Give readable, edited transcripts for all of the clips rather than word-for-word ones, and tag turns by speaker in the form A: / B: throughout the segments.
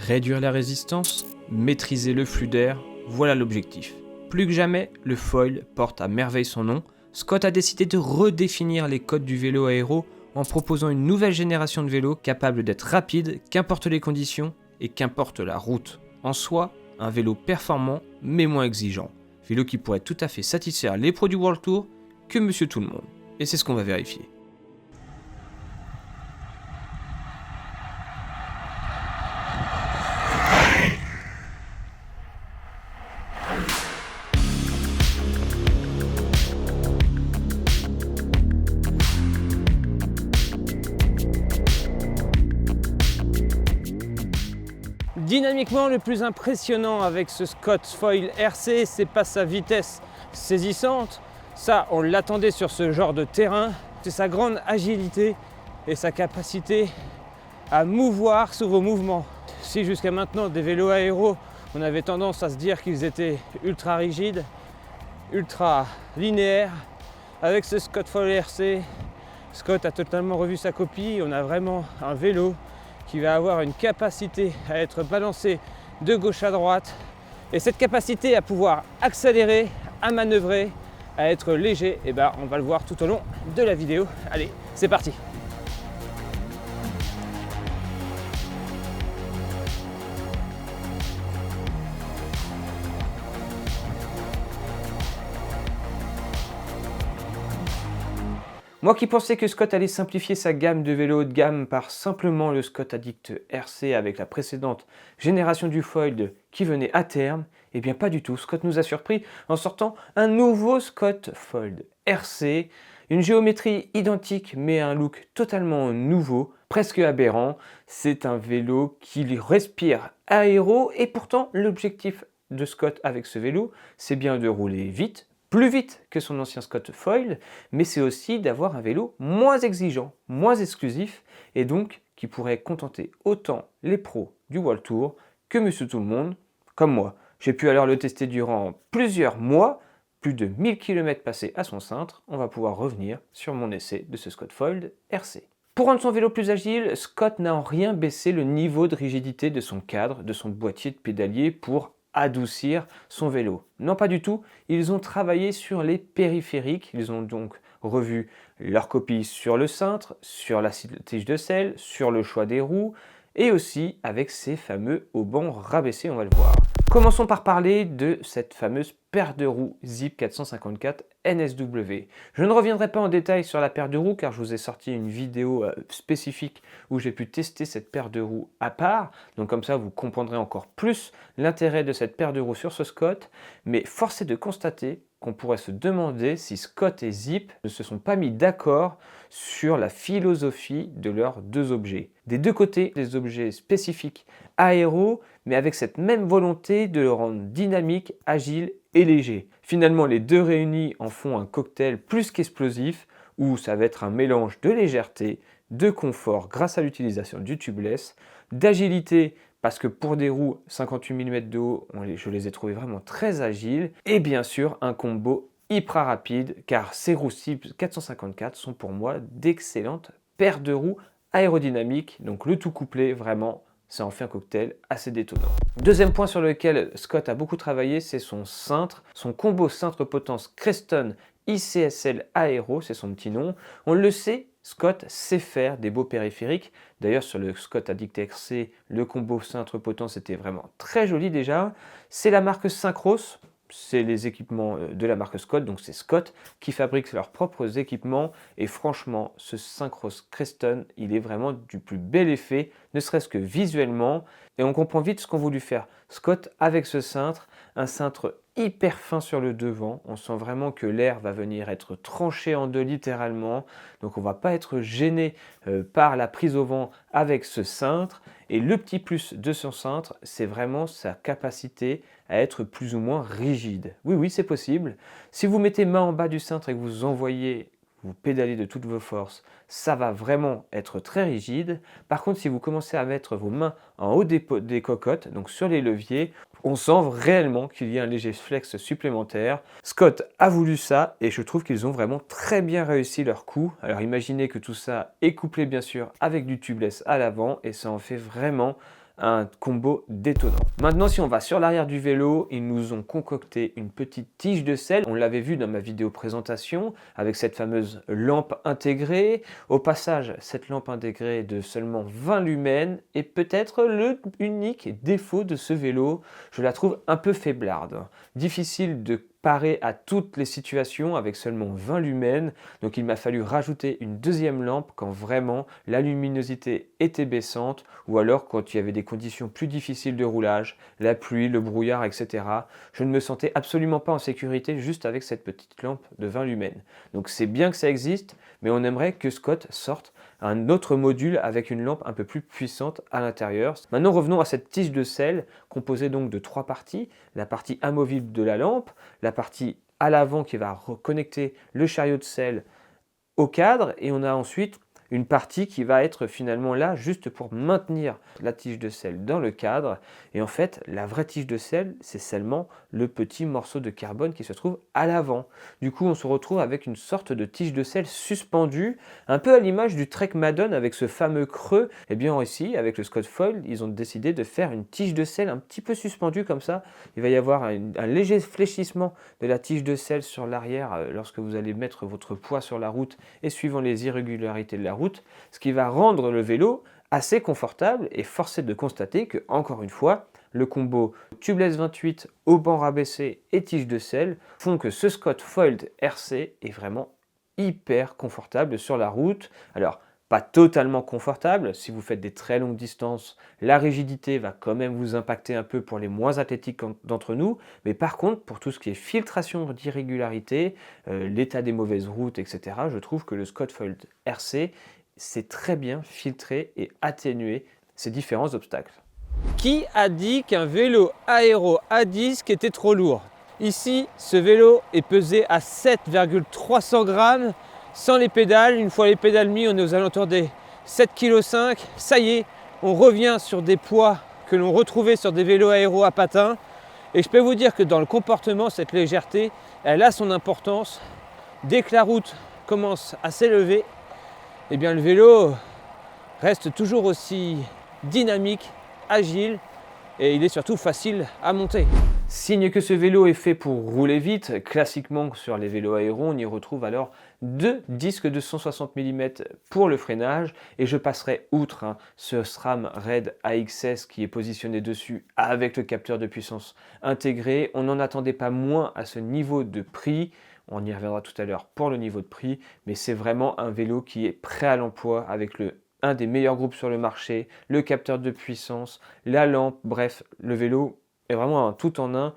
A: Réduire la résistance, maîtriser le flux d'air, voilà l'objectif. Plus que jamais, le foil porte à merveille son nom. Scott a décidé de redéfinir les codes du vélo aéro en proposant une nouvelle génération de vélos capable d'être rapide, qu'importe les conditions et qu'importe la route. En soi, un vélo performant mais moins exigeant. Vélo qui pourrait tout à fait satisfaire les pros du World Tour que Monsieur Tout le Monde. Et c'est ce qu'on va vérifier. Dynamiquement, le plus impressionnant avec ce Scott Foil RC, c'est pas sa vitesse saisissante, ça on l'attendait sur ce genre de terrain, c'est sa grande agilité et sa capacité à mouvoir sur vos mouvements. Si jusqu'à maintenant des vélos aéros, on avait tendance à se dire qu'ils étaient ultra rigides, ultra linéaires, avec ce Scott Foil RC, Scott a totalement revu sa copie, on a vraiment un vélo qui va avoir une capacité à être balancé de gauche à droite et cette capacité à pouvoir accélérer, à manœuvrer, à être léger, et ben on va le voir tout au long de la vidéo. Allez, c'est parti! Moi qui pensais que Scott allait simplifier sa gamme de vélos haut de gamme par simplement le Scott Addict RC avec la précédente génération du foil qui venait à terme, eh bien pas du tout. Scott nous a surpris en sortant un nouveau Scott Fold RC, une géométrie identique mais un look totalement nouveau, presque aberrant. C'est un vélo qui respire aéro et pourtant l'objectif de Scott avec ce vélo, c'est bien de rouler vite, plus vite que son ancien Scott Foil, mais c'est aussi d'avoir un vélo moins exigeant, moins exclusif, et donc qui pourrait contenter autant les pros du World Tour que Monsieur Tout le Monde, comme moi. J'ai pu alors le tester durant plusieurs mois, plus de 1000 km passés à son cintre. On va pouvoir revenir sur mon essai de ce Scott Foil RC. Pour rendre son vélo plus agile, Scott n'a en rien baissé le niveau de rigidité de son cadre, de son boîtier de pédalier pour adoucir son vélo. Non, pas du tout. Ils ont travaillé sur les périphériques. Ils ont donc revu leur copie sur le cintre, sur la tige de selle, sur le choix des roues et aussi avec ces fameux haubans rabaissés, on va le voir. Commençons par parler de cette fameuse paire de roues Zipp 454 NSW. Je ne reviendrai pas en détail sur la paire de roues car je vous ai sorti une vidéo spécifique où j'ai pu tester cette paire de roues à part. Donc comme ça vous comprendrez encore plus l'intérêt de cette paire de roues sur ce Scott. Mais force est de constater qu'on pourrait se demander si Scott et Zipp ne se sont pas mis d'accord sur la philosophie de leurs deux objets. Des deux côtés, des objets spécifiques aéro, mais avec cette même volonté de le rendre dynamique, agile et léger. Finalement, les deux réunis en font un cocktail plus qu'explosif, où ça va être un mélange de légèreté, de confort grâce à l'utilisation du tubeless, d'agilité, parce que pour des roues 58 mm de haut, je les ai trouvées vraiment très agiles. Et bien sûr, un combo hyper rapide, car ces roues Zipp 454 sont pour moi d'excellentes paires de roues aérodynamiques. Donc le tout couplé, vraiment, ça en fait un cocktail assez détonnant. Deuxième point sur lequel Scott a beaucoup travaillé, c'est son cintre. Son combo cintre potence Creston ICSL Aero, c'est son petit nom. On le sait, Scott sait faire des beaux périphériques. D'ailleurs, sur le Scott Addict RC, le combo cintre potence était vraiment très joli déjà. C'est la marque Syncros. c'est les équipements de la marque Scott, donc c'est Scott qui fabrique leurs propres équipements et franchement ce Synchros Creston il est vraiment du plus bel effet, ne serait-ce que visuellement et on comprend vite ce qu'ont voulu faire Scott avec ce cintre, un cintre hyper fin sur le devant, on sent vraiment que l'air va venir être tranché en deux littéralement, donc on va pas être gêné par la prise au vent avec ce cintre et le petit plus de ce cintre c'est vraiment sa capacité à être plus ou moins rigide. Oui, oui, c'est possible. Si vous mettez main en bas du cintre et que vous envoyez, vous pédalez de toutes vos forces, ça va vraiment être très rigide. Par contre, si vous commencez à mettre vos mains en haut des cocottes, donc sur les leviers, on sent réellement qu'il y a un léger flex supplémentaire. Scott a voulu ça et je trouve qu'ils ont vraiment très bien réussi leur coup. Alors imaginez que tout ça est couplé bien sûr avec du tubeless à l'avant et ça en fait vraiment un combo détonnant. Maintenant, si on va sur l'arrière du vélo, ils nous ont concocté une petite tige de selle. On l'avait vu dans ma vidéo présentation avec cette fameuse lampe intégrée. Au passage, cette lampe intégrée de seulement 20 lumens est peut-être le unique défaut de ce vélo. Je la trouve un peu faiblarde. Difficile de parer à toutes les situations avec seulement 20 lumens, donc il m'a fallu rajouter une deuxième lampe quand vraiment la luminosité était baissante ou alors quand il y avait des conditions plus difficiles de roulage, la pluie, le brouillard, etc. Je ne me sentais absolument pas en sécurité juste avec cette petite lampe de 20 lumens. Donc c'est bien que ça existe, mais on aimerait que Scott sorte un autre module avec une lampe un peu plus puissante à l'intérieur. Maintenant revenons à cette tige de selle composée donc de 3 parties. La partie amovible de la lampe, la partie à l'avant qui va reconnecter le chariot de selle au cadre et on a ensuite une partie qui va être finalement là juste pour maintenir la tige de selle dans le cadre et en fait la vraie tige de selle c'est seulement le petit morceau de carbone qui se trouve à l'avant. Du coup on se retrouve avec une sorte de tige de selle suspendue un peu à l'image du Trek Madden avec ce fameux creux. Et bien ici avec le Scott Foil ils ont décidé de faire une tige de selle un petit peu suspendue comme ça. Il va y avoir un léger fléchissement de la tige de selle sur l'arrière lorsque vous allez mettre votre poids sur la route et suivant les irrégularités de la route, ce qui va rendre le vélo assez confortable et force est de constater que, encore une fois, le combo tubeless 28, au banc rabaissé et tige de selle font que ce Scott Foiled RC est vraiment hyper confortable sur la route. Alors, pas totalement confortable, si vous faites des très longues distances, la rigidité va quand même vous impacter un peu pour les moins athlétiques d'entre nous, mais par contre, pour tout ce qui est filtration d'irrégularité, l'état des mauvaises routes, etc., je trouve que le Scott Foiled RC sait très bien filtrer et atténuer ces différents obstacles.
B: Qui a dit qu'un vélo aéro à disque était trop lourd? Ici, ce vélo est pesé à 7,300 grammes sans les pédales. Une fois les pédales mis, on est aux alentours des 7,5 kg. Ça y est, on revient sur des poids que l'on retrouvait sur des vélos aéro à patins. Et je peux vous dire que dans le comportement, cette légèreté, elle a son importance. Dès que la route commence à s'élever, eh bien le vélo reste toujours aussi dynamique, agile et il est surtout facile à monter.
A: Signe que ce vélo est fait pour rouler vite, classiquement sur les vélos aéro, on y retrouve alors deux disques de 160 mm pour le freinage et je passerai outre ce SRAM Red AXS qui est positionné dessus avec le capteur de puissance intégré. On n'en attendait pas moins à ce niveau de prix. On y reviendra tout à l'heure pour le niveau de prix, mais c'est vraiment un vélo qui est prêt à l'emploi avec un des meilleurs groupes sur le marché, le capteur de puissance, la lampe, bref, le vélo est vraiment un tout en un.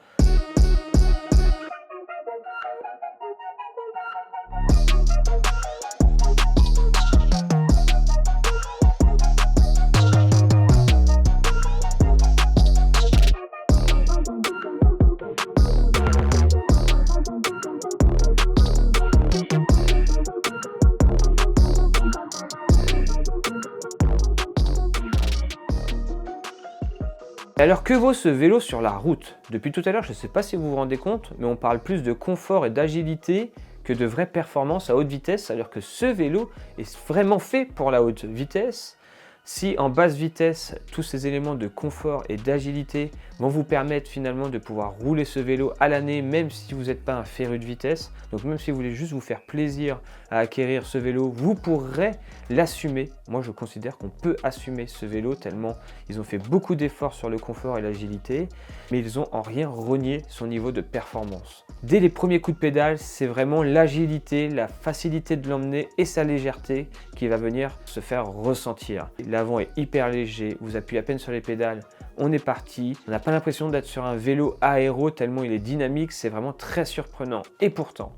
A: Alors que vaut ce vélo sur la route? Depuis tout à l'heure, je ne sais pas si vous vous rendez compte, mais on parle plus de confort et d'agilité que de vraie performance à haute vitesse, alors que ce vélo est vraiment fait pour la haute vitesse. Si en basse vitesse, tous ces éléments de confort et d'agilité vont vous permettre finalement de pouvoir rouler ce vélo à l'année, même si vous n'êtes pas un féru de vitesse, donc même si vous voulez juste vous faire plaisir à acquérir ce vélo, vous pourrez l'assumer. Moi je considère qu'on peut assumer ce vélo tellement ils ont fait beaucoup d'efforts sur le confort et l'agilité, mais ils n'ont en rien renié son niveau de performance. Dès les premiers coups de pédale, c'est vraiment l'agilité, la facilité de l'emmener et sa légèreté qui va venir se faire ressentir. L'avant est hyper léger, vous appuyez à peine sur les pédales, on est parti. On n'a pas l'impression d'être sur un vélo aéro tellement il est dynamique, c'est vraiment très surprenant. Et pourtant,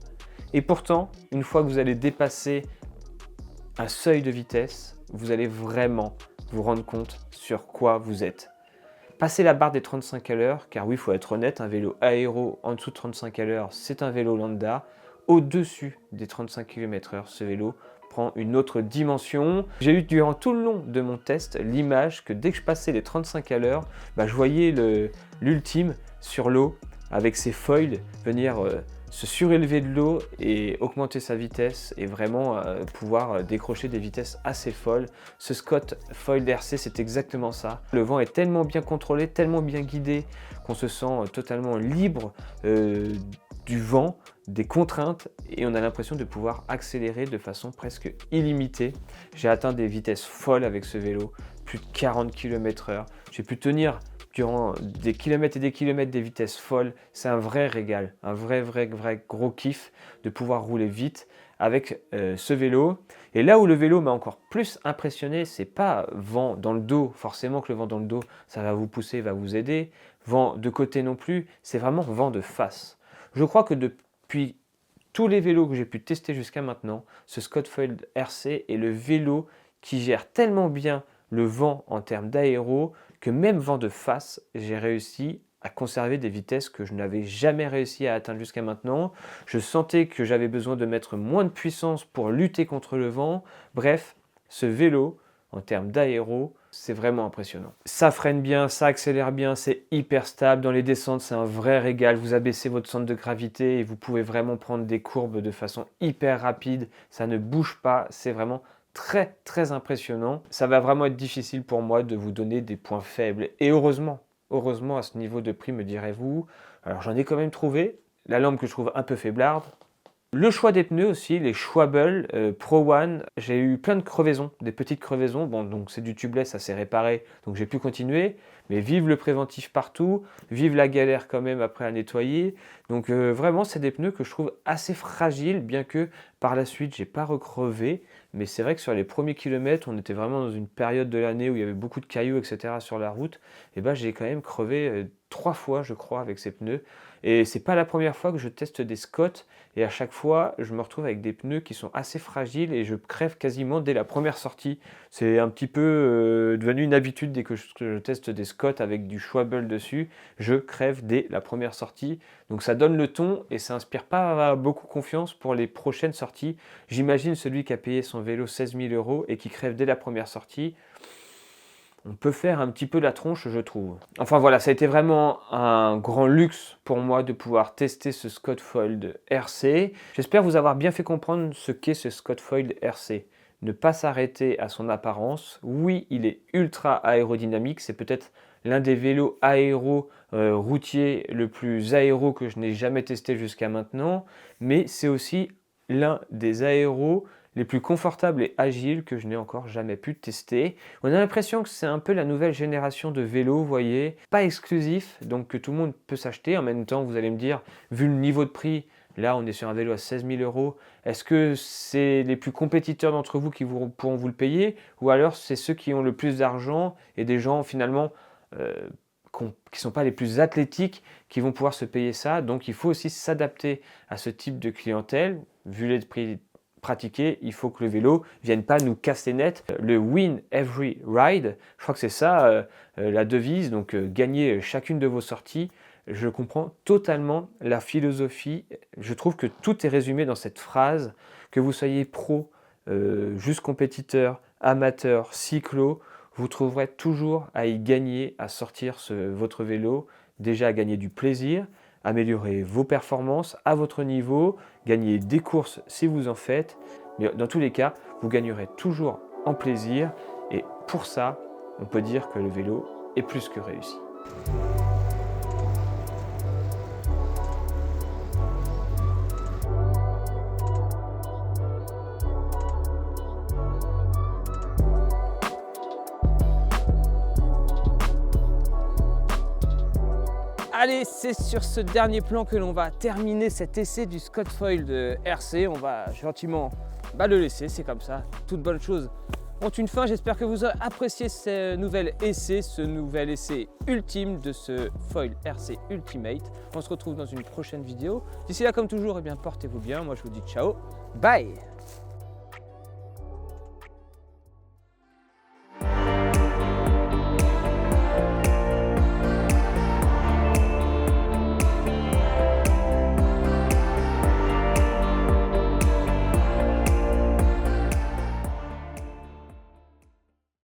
A: une fois que vous allez dépasser un seuil de vitesse, vous allez vraiment vous rendre compte sur quoi vous êtes. Passez la barre des 35 à l'heure, car oui, il faut être honnête, un vélo aéro en dessous de 35 à l'heure, c'est un vélo lambda. Au-dessus des 35 km/h, ce vélo prend une autre dimension. J'ai eu durant tout le long de mon test l'image que dès que je passais les 35 à l'heure, je voyais l'ultime sur l'eau avec ses foils venir se surélever de l'eau et augmenter sa vitesse et vraiment pouvoir décrocher des vitesses assez folles. Ce Scott Foil RC, c'est exactement ça. Le vent est tellement bien contrôlé, tellement bien guidé qu'on se sent totalement libre du vent, des contraintes, et on a l'impression de pouvoir accélérer de façon presque illimitée. J'ai atteint des vitesses folles avec ce vélo, plus de 40 km/h. J'ai pu tenir durant des kilomètres et des kilomètres des vitesses folles. C'est un vrai régal, un vrai gros kiff de pouvoir rouler vite avec ce vélo. Et là où le vélo m'a encore plus impressionné, c'est pas vent dans le dos, forcément que le vent dans le dos, ça va vous pousser, va vous aider. Vent de côté non plus, c'est vraiment vent de face. Je crois que depuis tous les vélos que j'ai pu tester jusqu'à maintenant, ce Scott Foil RC est le vélo qui gère tellement bien le vent en termes d'aéro que même vent de face, j'ai réussi à conserver des vitesses que je n'avais jamais réussi à atteindre jusqu'à maintenant. Je sentais que j'avais besoin de mettre moins de puissance pour lutter contre le vent. Bref, ce vélo, en termes d'aéro, c'est vraiment impressionnant. Ça freine bien, ça accélère bien, c'est hyper stable. Dans les descentes, c'est un vrai régal. Vous abaissez votre centre de gravité et vous pouvez vraiment prendre des courbes de façon hyper rapide. Ça ne bouge pas, c'est vraiment très impressionnant. Ça va vraiment être difficile pour moi de vous donner des points faibles. Et heureusement à ce niveau de prix, me direz-vous. Alors j'en ai quand même trouvé. La lampe que je trouve un peu faiblarde. Le choix des pneus aussi, les Schwalbe Pro One, j'ai eu plein de crevaisons, des petites crevaisons. Bon, donc c'est du tubeless, ça s'est réparé, donc j'ai pu continuer. Mais vive le préventif partout, vive la galère quand même après à nettoyer. Donc vraiment, c'est des pneus que je trouve assez fragiles, bien que par la suite, j'ai pas recrevé. Mais c'est vrai que sur les premiers kilomètres, on était vraiment dans une période de l'année où il y avait beaucoup de cailloux, etc. sur la route. Et j'ai quand même crevé 3 fois, je crois, avec ces pneus. Et c'est pas la première fois que je teste des Scott. Et à chaque fois, je me retrouve avec des pneus qui sont assez fragiles et je crève quasiment dès la première sortie. C'est un petit peu devenu une habitude dès que je teste des Scott avec du Schwalbe dessus. Je crève dès la première sortie. Donc ça donne le ton et ça inspire pas beaucoup confiance pour les prochaines sorties. J'imagine celui qui a payé son vélo 16 000 € et qui crève dès la première sortie. On peut faire un petit peu la tronche, je trouve. Enfin voilà, ça a été vraiment un grand luxe pour moi de pouvoir tester ce Scott Foil RC. J'espère vous avoir bien fait comprendre ce qu'est ce Scott Foil RC. Ne pas s'arrêter à son apparence. Oui, il est ultra aérodynamique. C'est peut-être l'un des vélos aéro routiers le plus aéro que je n'ai jamais testé jusqu'à maintenant. Mais c'est aussi l'un des aéros les plus confortables et agiles que je n'ai encore jamais pu tester. On a l'impression que c'est un peu la nouvelle génération de vélos, vous voyez, pas exclusif, donc que tout le monde peut s'acheter. En même temps, vous allez me dire, vu le niveau de prix, là on est sur un vélo à 16 000 €, est-ce que c'est les plus compétiteurs d'entre vous qui pourront vous le payer, ou alors c'est ceux qui ont le plus d'argent et des gens finalement qui ne sont pas les plus athlétiques qui vont pouvoir se payer ça. Donc il faut aussi s'adapter à ce type de clientèle, vu les prix pratiquer, il faut que le vélo ne vienne pas nous casser net. Le win every ride, je crois que c'est ça la devise, donc gagner chacune de vos sorties. Je comprends totalement la philosophie. Je trouve que tout est résumé dans cette phrase, que vous soyez pro, juste compétiteur, amateur, cyclo, vous trouverez toujours à y gagner, à sortir votre vélo, déjà à gagner du plaisir, améliorer vos performances à votre niveau, gagner des courses si vous en faites. Mais dans tous les cas, vous gagnerez toujours en plaisir Et pour ça, on peut dire que le vélo est plus que réussi.
B: Allez, c'est sur ce dernier plan que l'on va terminer cet essai du Scott Foil de RC. On va gentiment le laisser, c'est comme ça. Toute bonne chose ont une fin. J'espère que vous aurez apprécié ce nouvel essai ultime de ce foil RC Ultimate. On se retrouve dans une prochaine vidéo. D'ici là, comme toujours, portez-vous bien. Moi, je vous dis ciao, bye.